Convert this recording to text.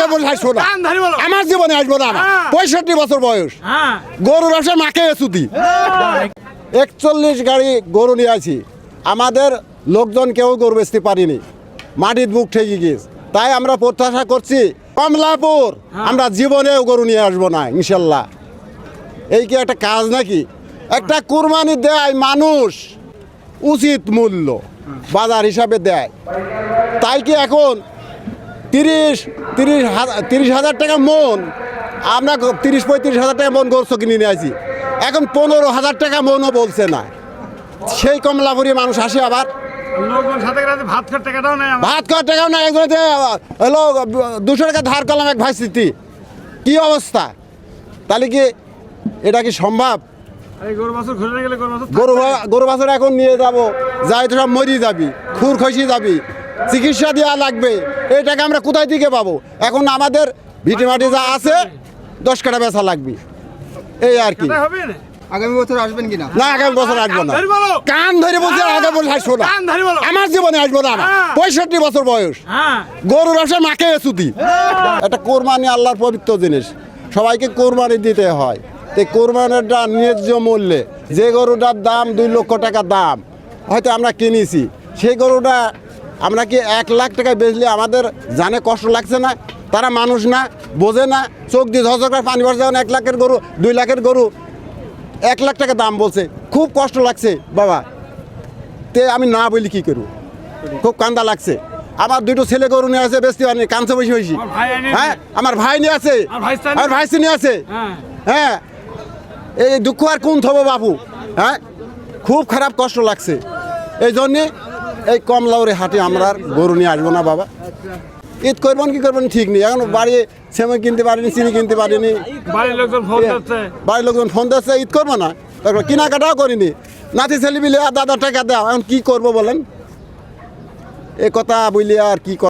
আগে বলে আসবো না, আমার জীবনে আসবো না। 65 বছর বয়স, গরু ব্যবসা মাকে সুদি। 41 গাড়ি গরু নিয়ে আছি, আমাদের লোকজন কেউ গরু বেচতে পারিনি, মাটির বুক ঠেকে গিয়েছে। তাই আমরা প্রত্যাশা করছি কমলাপুর আমরা জীবনেও গরু নিয়ে আসবো না ইনশাল্লাহ। এই কি একটা কাজ নাকি? একটা কুরবানি দেয় মানুষ, উচিত মূল্য বাজার হিসাবে দেয়। তাই কি এখন 30,000 টাকা মন, আমরা 30-35,000 টাকা মন গরু কিনে নিয়ে আসি, এখন 15,000 টাকা মনও বলছে না। সেই কমলাপুরি মানুষ আসে আবার ভাত খাওয়ার টাকাও নাই। একজন হলো 200 টাকা ধার করলাম এক ভাই স্মৃতি, কি অবস্থা? তাহলে কি এটা কি সম্ভব? গরু বাছুর এখন নিয়ে যাবো, যাই তো সব মরি যাবি, খুর খসি যাবি, চিকিৎসা দেওয়া লাগবে, এই টাকা আমরা কোথায় থেকে পাবো? এখন আমাদের ভিটি মাটি যা আছে 10 কাটা বেচা লাগবে, এই আর কি। আগামী বছর আসবেন কিনা? না, আগামী বছর আসবো না। কান ধরে বলছে আগামী বছর আসবো না, আমার জীবনে আসবো না। 65 বছর বয়স, গরু ব্যবসা মাকে সুদি। একটা কোরবানি আল্লাহর পবিত্র জিনিস, সবাইকে কোরবানি দিতে হয়। এই কোরবানিটা ন্যায্য মূল্যে, যে গরুটার দাম 2 লক্ষ টাকা দাম হয়তো আমরা কিনেছি, সেই গরুটা আমরা কি 1 লাখ টাকায় বেচলে আমাদের জানে কষ্ট লাগছে না? তারা মানুষ না, বোঝে না, চোখ দিয়ে ঝরঝর করে পানি ভরছে। 1 লাখের গরু, 2 লাখের গরু 1 লাখ টাকা দাম বলছে, খুব কষ্ট লাগছে বাবা। তে আমি না বলি কি করব, খুব কান্দা লাগছে। আমার 2টো ছেলে গরু নিয়ে আছে, বেশি পারেনি, কাঁদছে বেশি বেশি। হ্যাঁ, আমার ভাই নিয়ে আছে, আমার ভাইসি নিয়ে আছে। হ্যাঁ, এই দুঃখ আর কোন থব বাপু? হ্যাঁ, খুব খারাপ কষ্ট লাগছে। এই জন্যে এই কমলাউরে হাটে আমরা গরু নিয়ে আসবো না বাবা। ঈদ করবেন কি করবেন ঠিক নেই, এখন বাড়ি সেমে কিনতে পারিনি, চিনি কিনতে পারিনি, বাড়ির লোকজন ফোন দিচ্ছে, ঈদ করবো না। তারপর কেনাকাটাও করিনি, নাতি ছেলে মিলে আর দাদা টাকা দেওয়া, এখন কি করবো বলেন? এ কথা বলি আর কি।